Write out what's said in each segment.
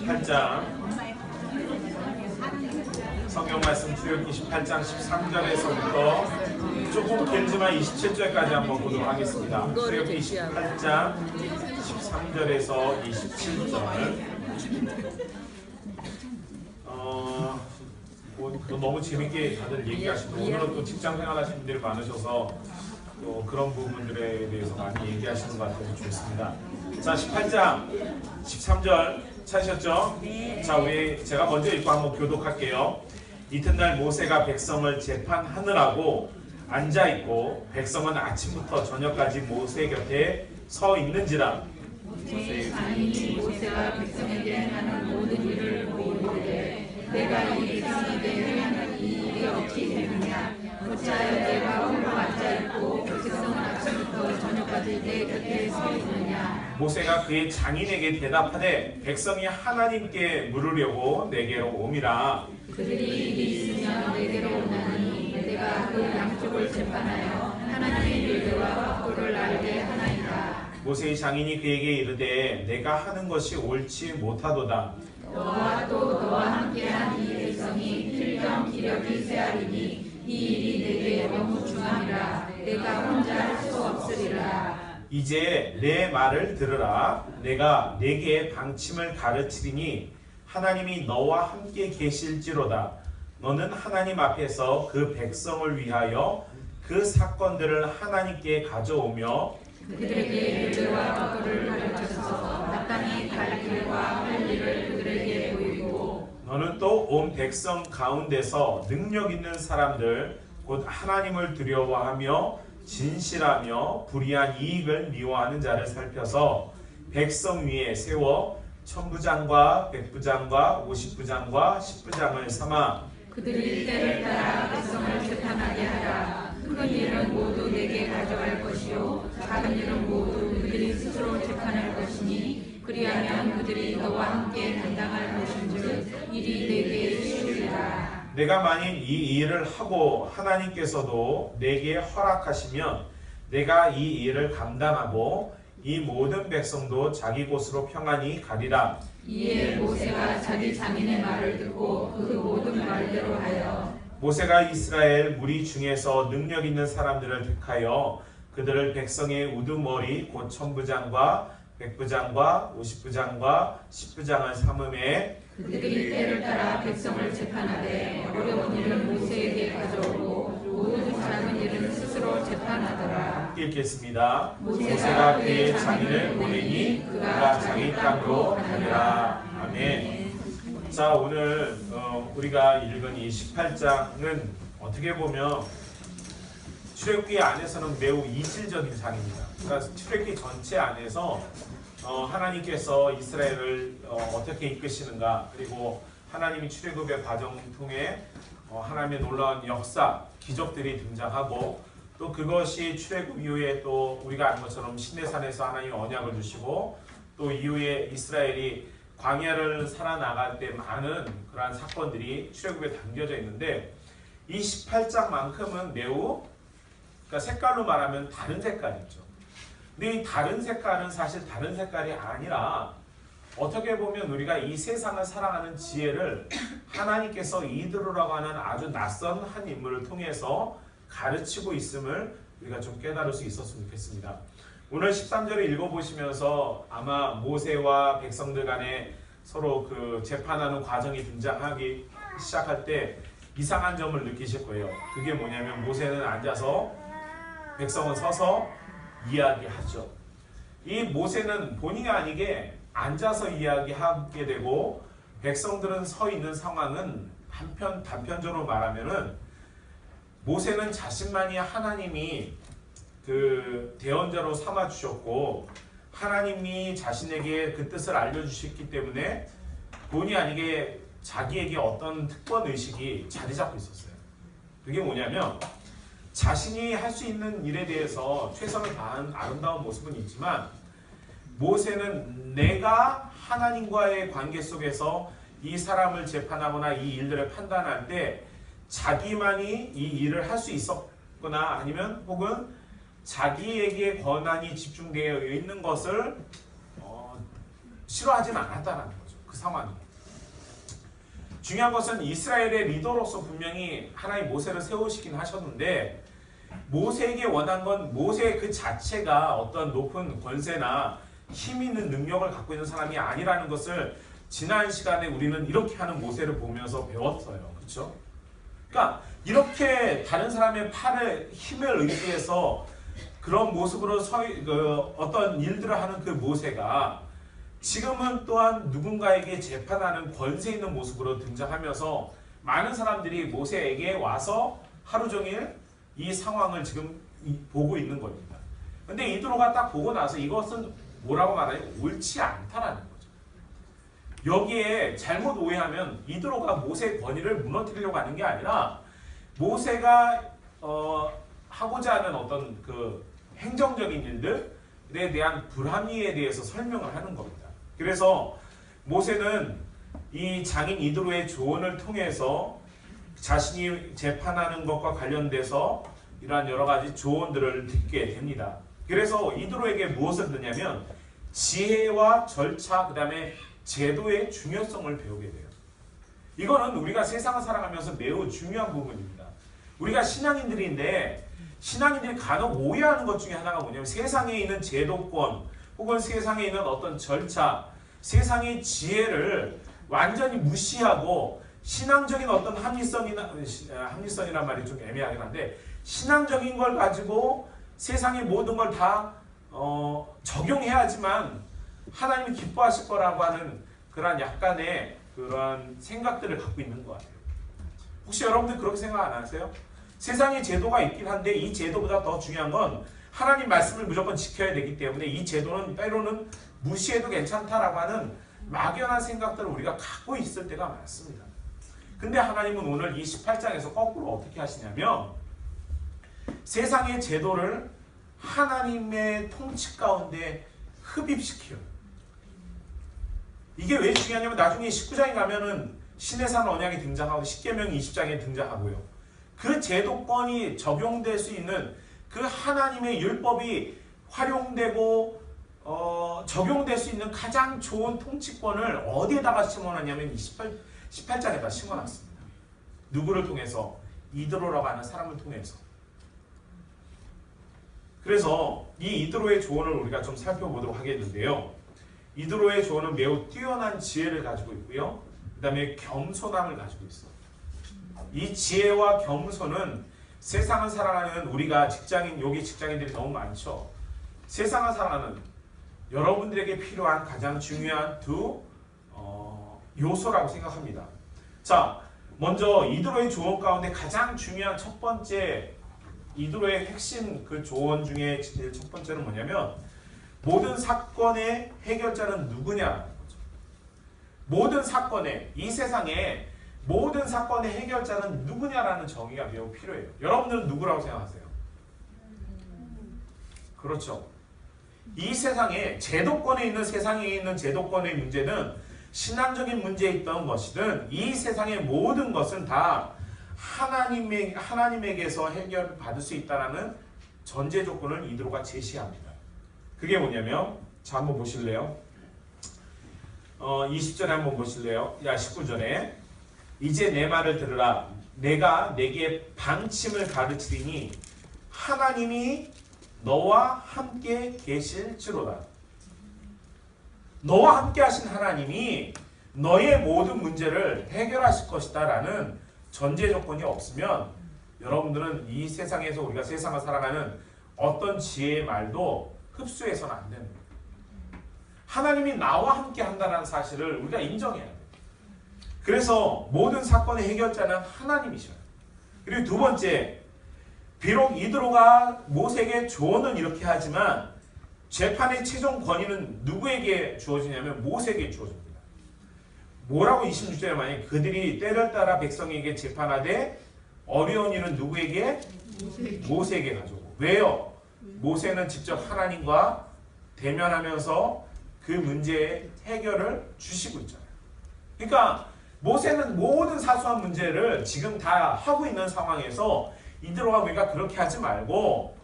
28장 성경 말씀 출애굽기 18장 13절에서부터 조금 길지만 27절까지 한번 보도록 하겠습니다. 출애굽기 18장 13절에서 27절. 너무 재밌게 다들 얘기하시고 오늘은 또 직장생활 하시는 분들이 많으셔서 또 그런 부분들에 대해서 많이 얘기하시는 것 같아서 좋습니다. 자, 18장 13절 찾으셨죠? 네. 자, 제가 먼저 읽고 한번 교독할게요. 이튿날 모세가 백성을 재판하느라고 앉아있고 백성은 아침부터 저녁까지 모세 곁에 서 있는지라. 모세가 백성에게 하는 모든 일을 보이는데 내가 이 백성에게 하는 이 일이 어찌 되느냐. 어찌하여 내가 홀로 앉아있고 백성은 아침부터 저녁까지 내 곁에 서 있느냐. 모세가 그의 장인에게 대답하되 백성이 하나님께 물으려고 내게로 오미라. 그들이 일이 있으면 내게로 오나니 내가 그 양쪽을 재판하여 하나님의 일과 확도를 알게 하나이다. 모세의 장인이 그에게 이르되 내가 하는 것이 옳지 못하도다. 너와 또 너와 함께한 이 백성이 필경 기력이 쇠하리니 이 일이 내게 너무 중함이라 내가 혼자 할 수 없으리라. 이제 내 말을 들으라. 내가 네게 방침을 가르치리니 하나님이 너와 함께 계실지로다. 너는 하나님 앞에서 그 백성을 위하여 그 사건들을 하나님께 가져오며 그들에게 윤례와 확도를 가르쳐서 마땅히 갈 길과 할 일을 그들에게 보이고 너는 또 온 백성 가운데서 능력 있는 사람들 곧 하나님을 두려워하며 진실하며 불의한 이익을 미워하는 자를 살펴서 백성 위에 세워 천부장과 백부장과 50부장과 10부장을 삼아 그들이 때를 따라 백성을 재판하게 하라. 큰 일은 모두 내게 가져갈 것이요 작은 일은 모두 그들이 스스로 재판할 것이니 그리하면 그들이 너와 함께 감당할 것인즉 일이 내게 쉬우리라. 내가 만일 이 일을 하고 하나님께서도 내게 허락하시면 내가 이 일을 감당하고 이 모든 백성도 자기 곳으로 평안히 가리라. 이에 모세가 자기 장인의 말을 듣고 그 모든 말대로 하여 모세가 이스라엘 무리 중에서 능력 있는 사람들을 택하여 그들을 백성의 우두머리 곧 천부장과 백부장과 50부장과 10부장을 삼음에 그들이 때를 따라 백성을 재판하되 어려운 일은 모세에게 가져오고 모든 작은 일은 스스로 재판하더라. 읽겠습니다. 모세가 그의 장인을 보내니 그가 자기 땅으로 가니라. 아멘. 자, 오늘 우리가 읽은 이 18장은 어떻게 보면 출애굽기 안에서는 매우 이질적인 장입니다. 그러니까 출애굽기 전체 안에서 하나님께서 이스라엘을 어떻게 이끄시는가, 그리고 하나님이 출애굽의 과정을 통해 하나님의 놀라운 역사, 기적들이 등장하고 또 그것이 출애굽 이후에 또 우리가 아는 것처럼 시내산에서 하나님이 언약을 주시고 또 이후에 이스라엘이 광야를 살아나갈 때 많은 그러한 사건들이 출애굽에 담겨져 있는데 이 18장만큼은 매우 그러니까 색깔로 말하면 다른 색깔이죠. 근데 이 다른 색깔은 사실 다른 색깔이 아니라 어떻게 보면 우리가 이 세상을 살아가는 지혜를 하나님께서 이드로라고 하는 아주 낯선 한 인물을 통해서 가르치고 있음을 우리가 좀 깨달을 수 있었으면 좋겠습니다. 오늘 13절을 읽어보시면서 아마 모세와 백성들 간에 서로 그 재판하는 과정이 등장하기 시작할 때 이상한 점을 느끼실 거예요. 그게 뭐냐면 모세는 앉아서 백성은 서서 이야기하죠. 이 모세는 본의 아니게 앉아서 이야기하게 되고 백성들은 서 있는 상황은 단편적으로 말하면은 모세는 자신만이 하나님이 그 대언자로 삼아 주셨고 하나님이 자신에게 그 뜻을 알려주셨기 때문에 본의 아니게 자기에게 어떤 특권 의식이 자리 잡고 있었어요. 그게 뭐냐면 자신이 할 수 있는 일에 대해서 최선을 다한 아름다운 모습은 있지만 모세는 내가 하나님과의 관계 속에서 이 사람을 재판하거나 이 일들을 판단할 때 자기만이 이 일을 할 수 있었거나 아니면 혹은 자기에게 권한이 집중되어 있는 것을 싫어하진 않았다는 거죠. 그 상황이. 중요한 것은 이스라엘의 리더로서 분명히 하나님 모세를 세우시긴 하셨는데 모세에게 원한 건 모세 그 자체가 어떤 높은 권세나 힘 있는 능력을 갖고 있는 사람이 아니라는 것을 지난 시간에 우리는 이렇게 하는 모세를 보면서 배웠어요. 그렇죠? 그러니까 이렇게 다른 사람의 팔에 힘을 의지해서 그런 모습으로 어떤 일들을 하는 그 모세가 지금은 또한 누군가에게 재판하는 권세 있는 모습으로 등장하면서 많은 사람들이 모세에게 와서 하루 종일 이 상황을 지금 보고 있는 겁니다. 근데 이드로가 딱 보고 나서 이것은 뭐라고 말하냐? 옳지 않다라는 거죠. 여기에 잘못 오해하면 이드로가 모세의 권위를 무너뜨리려고 하는 게 아니라 모세가 하고자 하는 어떤 그 행정적인 일들에 대한 불합리에 대해서 설명을 하는 겁니다. 그래서 모세는 이 장인 이드로의 조언을 통해서 자신이 재판하는 것과 관련돼서 이러한 여러 가지 조언들을 듣게 됩니다. 그래서 이드로에게 무엇을 듣냐면 지혜와 절차, 그 다음에 제도의 중요성을 배우게 돼요. 이거는 우리가 세상을 살아가면서 매우 중요한 부분입니다. 우리가 신앙인들인데 신앙인들이 간혹 오해하는 것 중에 하나가 뭐냐면 세상에 있는 제도권 혹은 세상에 있는 어떤 절차, 세상의 지혜를 완전히 무시하고 신앙적인 어떤 합리성이란 말이 좀 애매하긴 한데 신앙적인 걸 가지고 세상의 모든 걸 다 적용해야지만 하나님이 기뻐하실 거라고 하는 그런 약간의 그런 생각들을 갖고 있는 것 같아요. 혹시 여러분들 그렇게 생각 안 하세요? 세상에 제도가 있긴 한데 이 제도보다 더 중요한 건 하나님 말씀을 무조건 지켜야 되기 때문에 이 제도는 때로는 무시해도 괜찮다라고 하는 막연한 생각들을 우리가 갖고 있을 때가 많습니다. 근데 하나님은 오늘 이 18장에서 거꾸로 어떻게 하시냐면 세상의 제도를 하나님의 통치 가운데 흡입시켜요. 이게 왜 중요하냐면 나중에 19장에 가면은 시내산 언약이 등장하고 십계명 20장에 등장하고요. 그 제도권이 적용될 수 있는 그 하나님의 율법이 활용되고 적용될 수 있는 가장 좋은 통치권을 어디에다가 심어놨냐면 18장에다 심어놨습니다. 누구를 통해서? 이드로라고 하는 사람을 통해서. 그래서 이 이드로의 조언을 우리가 좀 살펴보도록 하겠는데요. 이드로의 조언은 매우 뛰어난 지혜를 가지고 있고요. 그 다음에 겸손함을 가지고 있어요. 이 지혜와 겸손은 세상을 살아가는 우리가 여기 직장인들이 너무 많죠. 세상을 살아가는 여러분들에게 필요한 가장 중요한 두 요소라고 생각합니다. 자, 먼저 이드로의 조언 가운데 가장 중요한 첫 번째 이드로의 핵심 그 조언 중에 첫 번째는 뭐냐면 모든 사건의 해결자는 누구냐라는 거죠. 모든 사건의 이 세상에 모든 사건의 해결자는 누구냐라는 정의가 매우 필요해요. 여러분들은 누구라고 생각하세요? 그렇죠. 이 세상에 세상에 있는 제도권의 문제는 신앙적인 문제에 있던 것이든 이 세상의 모든 것은 다 하나님에게서 해결받을 수 있다는 전제 조건을 이드로가 제시합니다. 그게 뭐냐면 자 한번 보실래요? 20절에 한번 보실래요? 19절에 이제 내 말을 들으라. 내가 내게 방침을 가르치리니 하나님이 너와 함께 계실지로다. 너와 함께 하신 하나님이 너의 모든 문제를 해결하실 것이다 라는 전제 조건이 없으면 여러분들은 이 세상에서 우리가 세상을 살아가는 어떤 지혜의 말도 흡수해서는 안 되는 거예요. 하나님이 나와 함께 한다는 사실을 우리가 인정해야 돼요. 그래서 모든 사건의 해결자는 하나님이셔요. 그리고 두 번째, 비록 이드로가 모세에게 조언은 이렇게 하지만 재판의 최종 권위는 누구에게 주어지냐면 모세에게 주어집니다. 뭐라고 26절에 만약에 그들이 때를 따라 백성에게 재판하되 어려운 일은 누구에게? 모세에게 가져오고. 왜요? 모세는 직접 하나님과 대면하면서 그 문제의 해결을 주시고 있잖아요. 그러니까 모세는 모든 사소한 문제를 지금 다 하고 있는 상황에서 이드로가 우리가 그렇게 하지 말고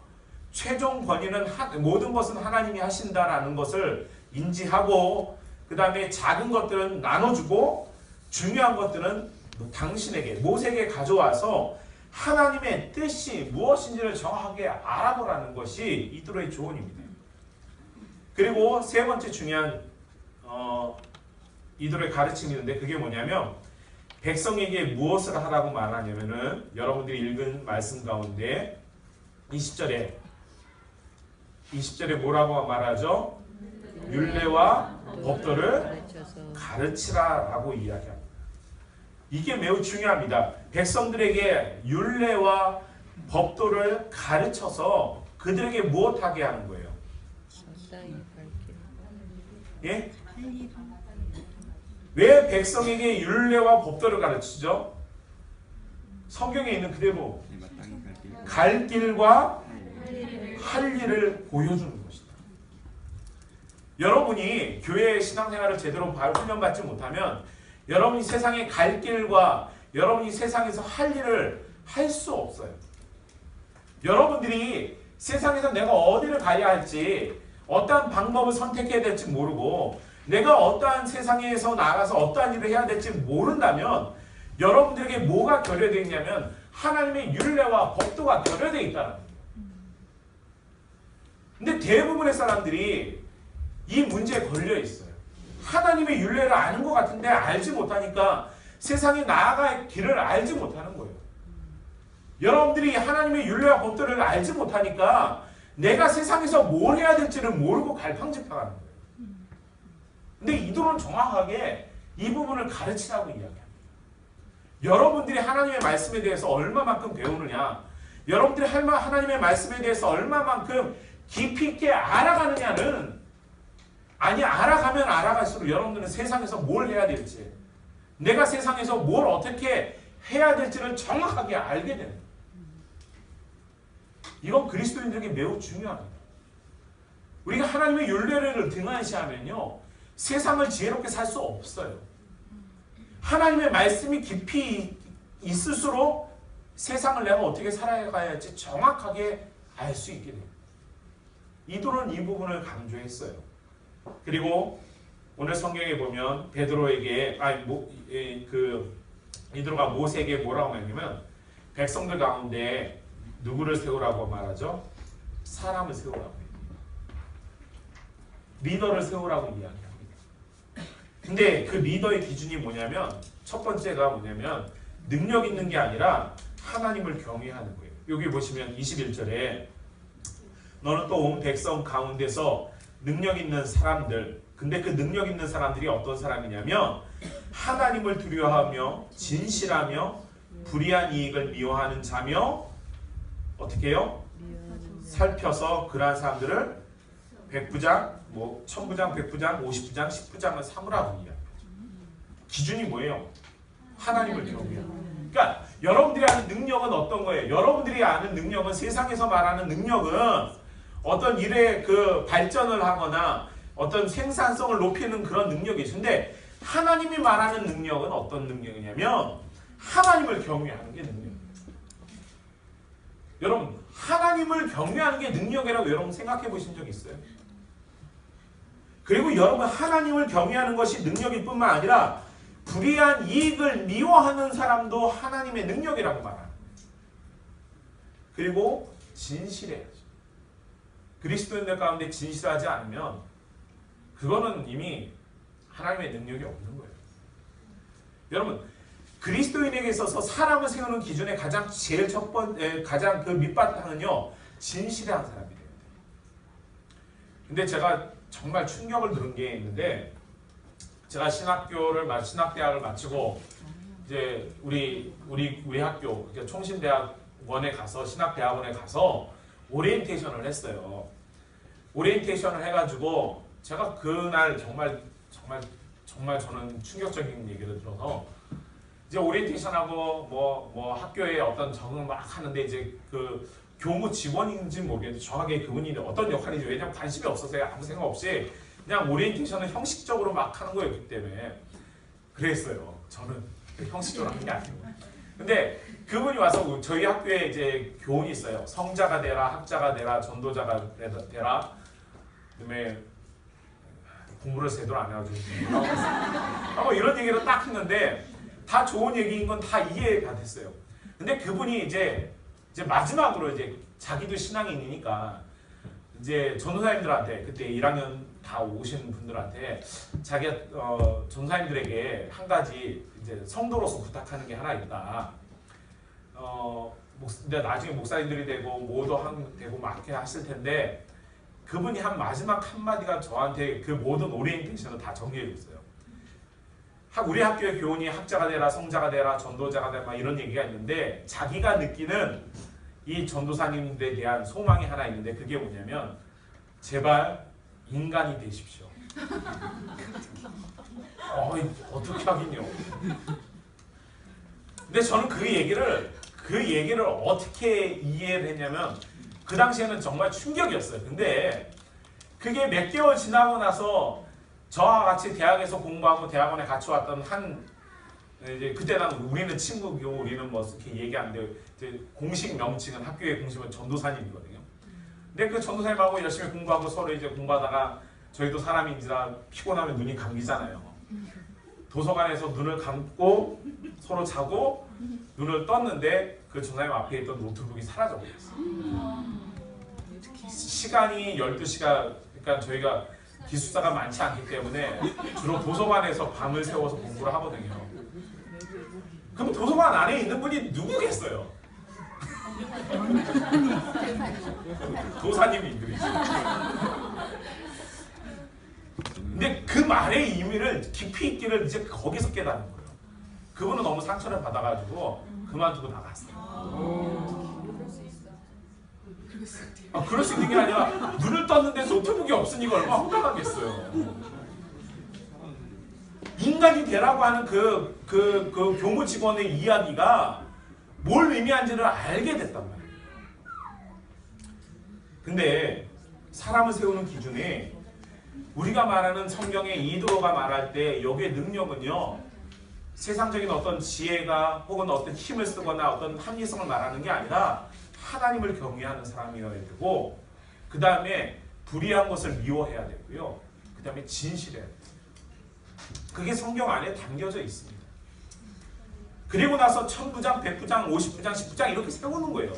최종 권위는 모든 것은 하나님이 하신다라는 것을 인지하고 그 다음에 작은 것들은 나눠주고 중요한 것들은 당신에게 모세에게 가져와서 하나님의 뜻이 무엇인지를 정확하게 알아보라는 것이 이도로의 조언입니다. 그리고 세 번째 중요한 이도로의 가르침이 있는데 그게 뭐냐면 백성에게 무엇을 하라고 말하냐면은 여러분들이 읽은 말씀 가운데 20절에 뭐라고 말하죠? 율례와 법도를 가르치라라고 이야기합니다. 이게 매우 중요합니다. 백성들에게 율례와 법도를 가르쳐서 그들에게 무엇하게 하는 거예요? 예? 왜 백성에게 율례와 법도를 가르치죠? 성경에 있는 그대로 갈 길과 할 일을 보여주는 것이다. 여러분이 교회 신앙생활을 제대로 훈련받지 못하면 여러분이 세상에 갈 길과 여러분이 세상에서 할 일을 할 수 없어요. 여러분들이 세상에서 내가 어디를 가야 할지 어떠한 방법을 선택해야 될지 모르고 내가 어떠한 세상에서 나가서 어떠한 일을 해야 될지 모른다면 여러분들에게 뭐가 결여되어 있냐면 하나님의 율례와 법도가 결여되어 있다는 거예요. 근데 대부분의 사람들이 이 문제에 걸려 있어요. 하나님의 율례를 아는 것 같은데 알지 못하니까 세상에 나아갈 길을 알지 못하는 거예요. 여러분들이 하나님의 율례와 법도를 알지 못하니까 내가 세상에서 뭘 해야 될지를 모르고 갈팡질팡하는 거예요. 근데 이도는 정확하게 이 부분을 가르치라고 이야기합니다. 여러분들이 하나님의 말씀에 대해서 얼마만큼 배우느냐, 여러분들이 하나님의 말씀에 대해서 얼마만큼 깊이 있게 알아가느냐는 알아가면 알아갈수록 여러분들은 세상에서 뭘 해야 될지 내가 세상에서 뭘 어떻게 해야 될지를 정확하게 알게 되는 거예요. 이건 그리스도인들에게 매우 중요합니다. 우리가 하나님의 율례를 등한시하면요 세상을 지혜롭게 살 수 없어요. 하나님의 말씀이 깊이 있을수록 세상을 내가 어떻게 살아가야 할지 정확하게 알 수 있게 돼요. 이도는 이 부분을 강조했어요. 그리고 오늘 성경에 보면 베드로에게 이도가 모세에게 뭐라고 말하냐면 백성들 가운데 누구를 세우라고 말하죠? 사람을 세우라고 해요. 리더를 세우라고 이야기합니다. 근데 그 리더의 기준이 뭐냐면 첫 번째가 뭐냐면 능력 있는 게 아니라 하나님을 경외하는 거예요. 여기 보시면 21절에 너는 또 온 백성 가운데서 능력 있는 사람들, 근데 그 능력 있는 사람들이 어떤 사람이냐면 하나님을 두려워하며 진실하며 불의한 이익을 미워하는 자며 어떻게 해요? 살펴서 그러한 사람들을 백부장, 천부장, 백부장, 50부장, 10부장을 삼으라고 이야기하죠. 기준이 뭐예요? 하나님을 경외하는. 그러니까 여러분들이 아는 능력은 어떤 거예요? 여러분들이 아는 능력은 세상에서 말하는 능력은 어떤 일에 그 발전을 하거나 어떤 생산성을 높이는 그런 능력이 있는데 하나님이 말하는 능력은 어떤 능력이냐면 하나님을 경외하는 게 능력이에요. 여러분 하나님을 경외하는 게 능력이라고 여러분 생각해 보신 적 있어요? 그리고 여러분 하나님을 경외하는 것이 능력일 뿐만 아니라 불의한 이익을 미워하는 사람도 하나님의 능력이라고 말합니다. 그리고 진실해야죠. 그리스도인들 가운데 진실하지 않으면 그거는 이미 하나님의 능력이 없는 거예요. 여러분 그리스도인에게 있어서 사람을 세우는 기준의 가장 그 밑바탕은요 진실한 사람이 돼요. 근데 제가 정말 충격을 들은 게 있는데 제가 신학대학을 마치고 이제 우리 학교 총신대학원에 가서 신학대학원에 가서 오리엔테이션을 했어요. 오리엔테이션을 해가지고 제가 그날 정말 저는 충격적인 얘기를 들어서 이제 오리엔테이션하고 뭐 학교에 어떤 적응을 막 하는데 이제 그 교무 직원인지 모르겠는데 정확하게 그분이 어떤 역할인지 왜냐면 관심이 없어서 아무 생각 없이 그냥 오리엔테이션을 형식적으로 막 하는 거였기 때문에 그랬어요. 저는 형식적으로 하는 게 아니고. 근데 그분이 와서 저희 학교에 이제 교훈이 있어요. 성자가 되라, 학자가 되라, 전도자가 되라. 그다음에 공부를 제대로 안 해가지고 뭐 이런 얘기를 딱 했는데 다 좋은 얘기인 건 다 이해가 됐어요. 근데 그분이 이제 마지막으로 이제 자기도 신앙인이니까 이제 전도사님들한테 그때 1학년 다 오신 분들한테 자기가 전도사님들에게 한 가지 이제 성도로서 부탁하는 게 하나 있다. 나중에 목사님들이 되고 뭐도 되고 막 이렇게 하실 텐데 그분이 한 마지막 한마디가 저한테 그 모든 오리엔테이션을 다 정리해 줬어요. 우리 학교의 교훈이 학자가 되라, 성자가 되라, 전도자가 되라 막 이런 얘기가 있는데 자기가 느끼는 이 전도사님들에 대한 소망이 하나 있는데 그게 뭐냐면 제발 인간이 되십시오. 어떻게 하긴요. 근데 저는 그 얘기를 어떻게 이해를 했냐면 그 당시에는 정말 충격이었어요. 근데 그게 몇 개월 지나고 나서 저와 같이 대학에서 공부하고 대학원에 같이 왔던 이제 그때는 우리는 친구고 우리는 뭐 이렇게 얘기하는데 이제 공식 명칭은 학교의 공식은 전도사님이거든요. 근데 그 전도사님하고 열심히 공부하고 서로 이제 공부하다가 저희도 사람인지라 피곤하면 눈이 감기잖아요. 도서관에서 눈을 감고 서로 자고 눈을 떴는데 그 전사님 앞에 있던 노트북이 사라져 버렸어요. 시간이 12시가 그러니까 저희가 기숙사가 많지 않기 때문에 주로 도서관에서 밤을 새워서 공부를 하거든요. 그럼 도서관 안에 있는 분이 누구겠어요? 도사님들이죠. 근데 그 말의 의미를 깊이 있기를 이제 거기서 깨닫는 거예요. 그분은 너무 상처를 받아가지고 그만두고 나갔어요. 그럴 수 있는 게 아니라 눈을 떴는데 노트북이 없으니까 얼마나 황당하겠어요. 인간이 되라고 하는 그 교무 직원의 이야기가 뭘 의미하는지를 알게 됐단 말이에요. 근데 사람을 세우는 기준이 우리가 말하는 성경의 이드로가 말할 때 여기의 능력은요 세상적인 어떤 지혜가 혹은 어떤 힘을 쓰거나 어떤 합리성을 말하는 게 아니라 하나님을 경외하는 사람이어야 되고 그 다음에 불의한 것을 미워해야 되고요. 그 다음에 진실해야 돼요. 그게 성경 안에 담겨져 있습니다. 그리고 나서 1000부장, 100부장, 50부장, 10부장 이렇게 세우는 거예요.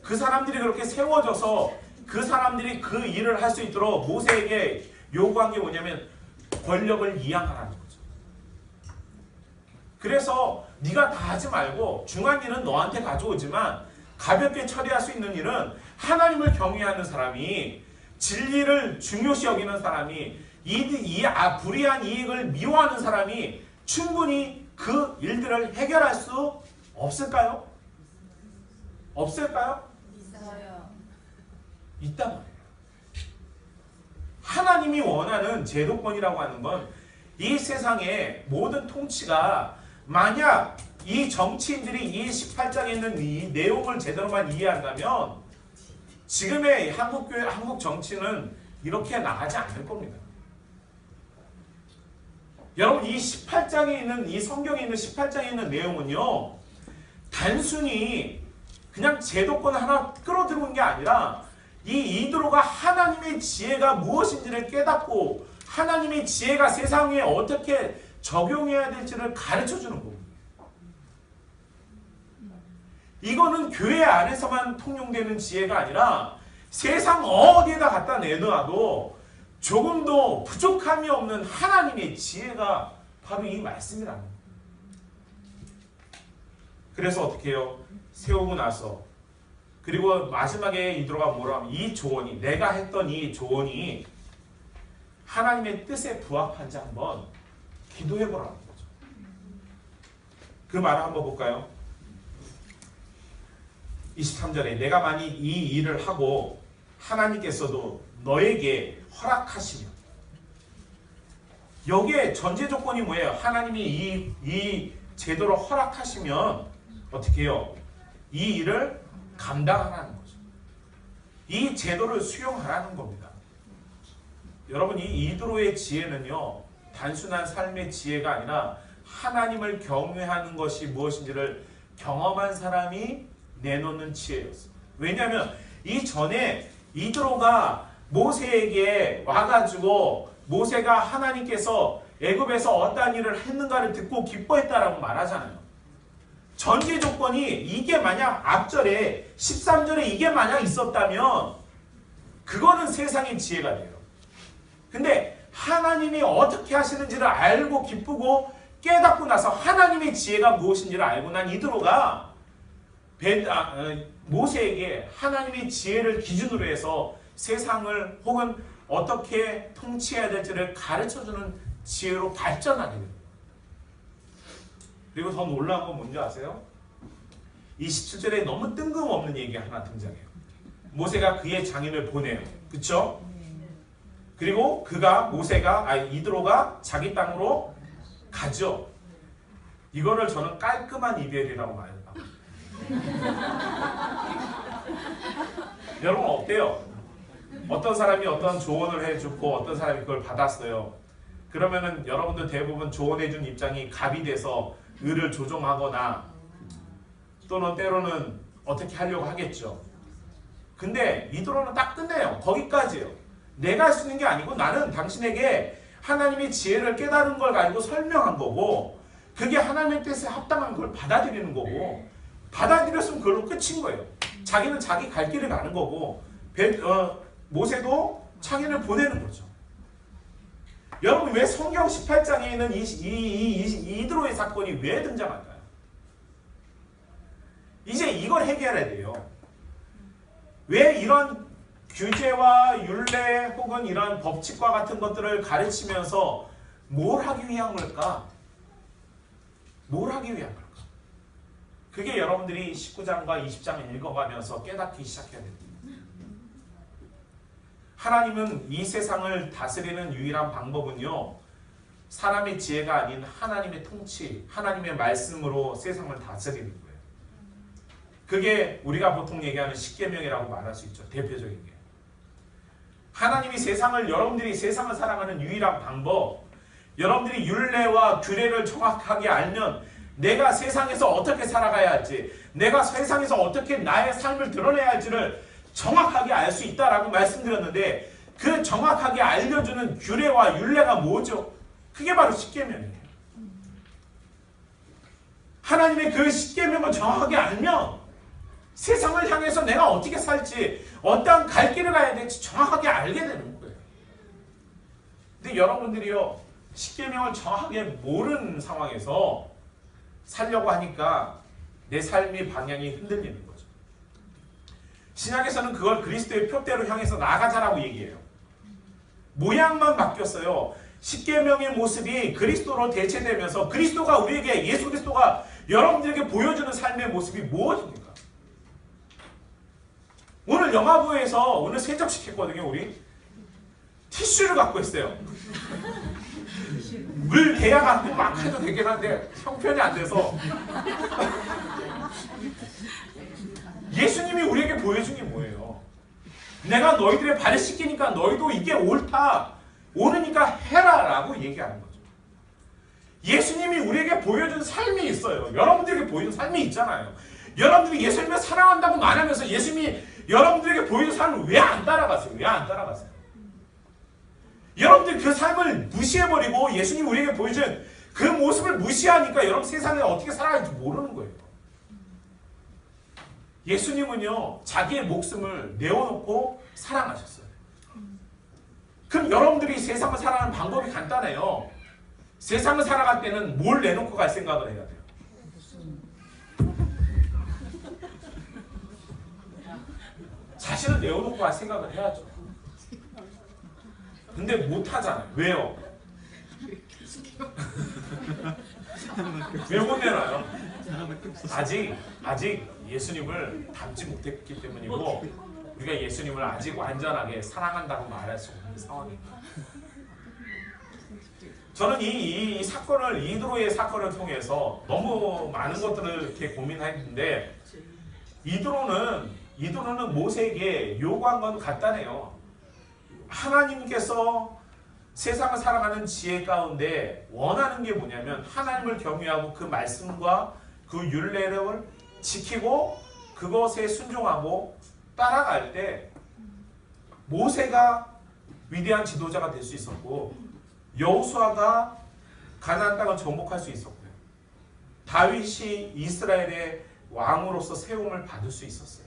그 사람들이 그렇게 세워져서 그 사람들이 그 일을 할 수 있도록 모세에게 요구한 게 뭐냐면 권력을 이양하라는 거죠. 그래서 네가 다 하지 말고 중요한 일은 너한테 가져오지만 가볍게 처리할 수 있는 일은 하나님을 경외하는 사람이 진리를 중요시 여기는 사람이 불의한 이익을 미워하는 사람이 충분히 그 일들을 해결할 수 없을까요? 없을까요? 있어요. 있단 말이에요. 하나님이 원하는 제도권이라고 하는 건 이 세상의 모든 통치가 만약 이 정치인들이 이 18장에 있는 이 내용을 제대로만 이해한다면 지금의 한국 정치는 이렇게 나가지 않을 겁니다. 여러분 이 18장에 있는 이 성경에 있는 18장에 있는 내용은요 단순히 그냥 제도권 하나 끌어들이는 게 아니라 이 이드로가 하나님의 지혜가 무엇인지를 깨닫고 하나님의 지혜가 세상에 어떻게 적용해야 될지를 가르쳐주는 겁니다. 이거는 교회 안에서만 통용되는 지혜가 아니라 세상 어디에다 갖다 내놔도 조금도 부족함이 없는 하나님의 지혜가 바로 이 말씀이라는 거예요. 그래서 어떻게 해요? 세우고 나서 그리고 마지막에 이드로가 뭐라 하면 이 조언이 내가 했던 이 조언이 하나님의 뜻에 부합한지 한번 기도해보라는 거죠. 그 말을 한번 볼까요? 23절에 내가 만일 이 일을 하고 하나님께서도 너에게 허락하시면 여기에 전제 조건이 뭐예요? 하나님이 이 제도를 허락하시면 어떻게 해요? 이 일을 감당하라는 거죠. 이 제도를 수용하라는 겁니다. 여러분 이 이드로의 지혜는요 단순한 삶의 지혜가 아니라 하나님을 경외하는 것이 무엇인지를 경험한 사람이 내놓는 지혜였어요. 왜냐하면 이전에 이드로가 모세에게 와가지고 모세가 하나님께서 애굽에서 어떠한 일을 했는가를 듣고 기뻐했다라고 말하잖아요. 전제 조건이 이게 만약 앞절에 13절에 이게 만약 있었다면 그거는 세상의 지혜가 돼요. 근데 하나님이 어떻게 하시는지를 알고 기쁘고 깨닫고 나서 하나님의 지혜가 무엇인지를 알고 난 이드로가 모세에게 하나님의 지혜를 기준으로 해서 세상을 혹은 어떻게 통치해야 될지를 가르쳐주는 지혜로 발전하게 됩니다. 그리고 더 놀라운 건 뭔지 아세요? 이 17절에 너무 뜬금없는 얘기가 하나 등장해요. 모세가 그의 장인을 보내요. 그쵸? 그리고 이드로가 자기 땅으로 가죠. 이거를 저는 깔끔한 이별이라고 말해요. 여러분 어때요? 어떤 사람이 어떤 조언을 해주고 어떤 사람이 그걸 받았어요. 그러면은 여러분들 대부분 조언해준 입장이 갑이 돼서 의를 조종하거나 또는 때로는 어떻게 하려고 하겠죠. 근데 이드로는 딱 끝내요. 거기까지예요. 내가 할 수 있는 게 아니고 나는 당신에게 하나님의 지혜를 깨달은 걸 가지고 설명한 거고 그게 하나님의 뜻에 합당한 걸 받아들이는 거고 받아들였으면 그걸로 끝인 거예요. 자기는 자기 갈 길을 가는 거고 모세도 창인을 보내는 거죠. 여러분 왜 성경 18장에 있는 이드로의 사건이 왜 등장할까요? 이제 이걸 해결해야 돼요. 왜 이런 규제와 율례 혹은 이런 법칙과 같은 것들을 가르치면서 뭘 하기 위한 걸까? 뭘 하기 위한 걸까? 그게 여러분들이 19장과 20장을 읽어가면서 깨닫기 시작해야 됩니다. 하나님은 이 세상을 다스리는 유일한 방법은요. 사람의 지혜가 아닌 하나님의 통치, 하나님의 말씀으로 세상을 다스리는 거예요. 그게 우리가 보통 얘기하는 십계명이라고 말할 수 있죠. 대표적인 게. 하나님이 여러분들이 세상을 살아가는 유일한 방법, 여러분들이 율례와 규례를 정확하게 알면 내가 세상에서 어떻게 살아가야 할지, 내가 세상에서 어떻게 나의 삶을 드러내야 할지를 정확하게 알 수 있다라고 말씀드렸는데 그 정확하게 알려주는 규례와 율례가 뭐죠? 그게 바로 십계명이에요. 하나님의 그 십계명을 정확하게 알면 세상을 향해서 내가 어떻게 살지, 어떠한 갈 길을 가야 될지 정확하게 알게 되는 거예요. 근데 여러분들이요, 십계명을 정확하게 모르는 상황에서 살려고 하니까 내 삶의 방향이 흔들리는 거죠. 신약에서는 그걸 그리스도의 표대로 향해서 나가자라고 얘기해요. 모양만 바뀌었어요. 십계명의 모습이 그리스도로 대체되면서 그리스도가 우리에게, 예수 그리스도가 여러분들에게 보여주는 삶의 모습이 무엇입니까? 오늘 영화부에서 오늘 세척시켰거든요. 우리 티슈를 갖고 있어요. 물 대야가 막 해도 되긴 한데 형편이 안 돼서 예수님이 우리에게 보여준 게 뭐예요? 내가 너희들의 발을 씻기니까 너희도 이게 옳다, 옳으니까 해라 라고 얘기하는 거죠. 예수님이 우리에게 보여준 삶이 있어요. 여러분들에게 보여준 삶이 있잖아요. 여러분들이 예수님을 사랑한다고 말하면서 예수님이 여러분들에게 보여준 삶을 왜 안 따라가세요? 왜 안 따라가세요? 여러분들이 그 삶을 무시해버리고 예수님이 우리에게 보여준 그 모습을 무시하니까 여러분 세상에 어떻게 살아야 할지 모르는 거예요. 예수님은요, 자기의 목숨을 내어놓고 사랑하셨어요. 그럼 여러분들이 세상을 살아가는 방법이 간단해요. 세상을 살아갈 때는 뭘 내놓고 갈 생각을 해야 돼요? 자신을 내어놓고 갈 생각을 해야죠. 근데 못하잖아요. 왜요? 왜 못 내놔요? 아직 예수님을 닮지 못했기 때문이고 우리가 예수님을 아직 완전하게 사랑한다고 말할 수 없는 상황입니다. 저는 이 사건을, 이드로의 사건을 통해서 너무 많은 것들을 이렇게 고민했는데 이드로는 모세에게 요구한 건 간단해요. 하나님께서 세상을 살아가는 지혜 가운데 원하는 게 뭐냐면 하나님을 경외하고 그 말씀과 그 율례를 지키고 그것에 순종하고 따라갈 때 모세가 위대한 지도자가 될 수 있었고, 여호수아가 가나안 땅을 정복할 수 있었고요. 다윗이 이스라엘의 왕으로서 세움을 받을 수 있었어요.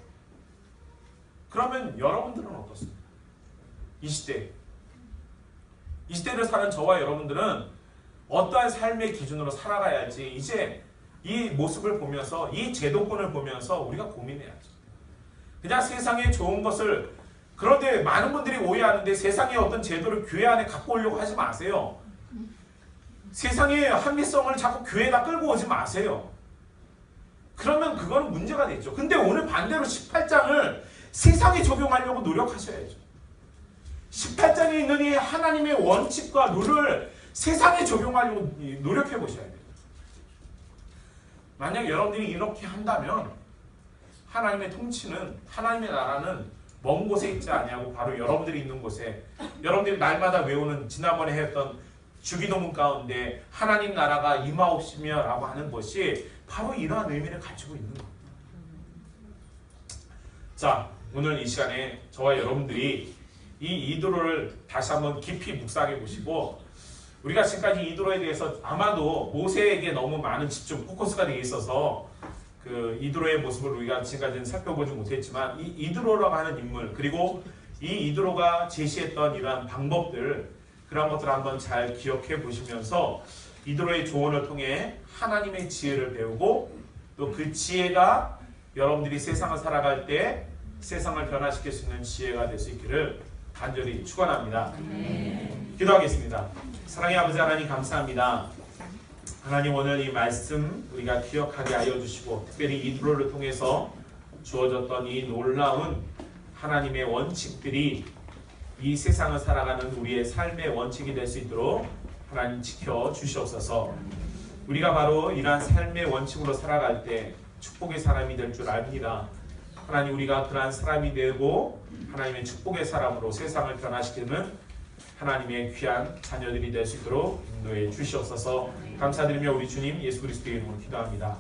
그러면 여러분들은 어떻습니까? 이 시대를 사는 저와 여러분들은 어떠한 삶의 기준으로 살아가야 할지 이제 이 모습을 보면서, 이 제도권을 보면서 우리가 고민해야죠. 그냥 세상에 좋은 것을, 그런데 많은 분들이 오해하는데 세상의 어떤 제도를 교회 안에 갖고 오려고 하지 마세요. 세상의 합리성을 자꾸 교회에다 끌고 오지 마세요. 그러면 그거는 문제가 되죠. 근데 오늘 반대로 18장을 세상에 적용하려고 노력하셔야죠. 18장에 있는 이 하나님의 원칙과 룰을 세상에 적용하려고 노력해 보셔야 돼요. 만약 여러분들이 이렇게 한다면 하나님의 통치는, 하나님의 나라는 먼 곳에 있지 아니하고 바로 여러분들이 있는 곳에, 여러분들이 날마다 외우는 지난번에 했던 주기도문 가운데 하나님 나라가 임하옵시며 라고 하는 것이 바로 이러한 의미를 가지고 있는 겁니다. 자, 오늘 이 시간에 저와 여러분들이 이 이도로를 다시 한번 깊이 묵상해 보시고, 우리가 지금까지 이도로에 대해서 아마도 모세에게 너무 많은 집중, 포커스가 되어 있어서 그 이도로의 모습을 우리가 지금까지는 살펴보지 못했지만, 이 이도로라고 하는 인물, 그리고 이 이도로가 제시했던 이러한 방법들, 그런 것들을 한번 잘 기억해 보시면서 이도로의 조언을 통해 하나님의 지혜를 배우고, 또 그 지혜가 여러분들이 세상을 살아갈 때 세상을 변화시킬 수 있는 지혜가 될 수 있기를 간절히 축원합니다. 기도하겠습니다. 사랑의 아버지 하나님, 감사합니다. 하나님, 오늘 이 말씀 우리가 기억하게 하여 주시고, 특별히 이도로를 통해서 주어졌던 이 놀라운 하나님의 원칙들이 이 세상을 살아가는 우리의 삶의 원칙이 될 수 있도록 하나님 지켜 주시옵소서. 우리가 바로 이러한 삶의 원칙으로 살아갈 때 축복의 사람이 될 줄 압니다. 하나님, 우리가 그러한 사람이 되고 하나님의 축복의 사람으로 세상을 변화시키는 하나님의 귀한 자녀들이 될 수 있도록 인도해 주시옵소서. 감사드리며 우리 주님 예수 그리스도의 이름으로 기도합니다.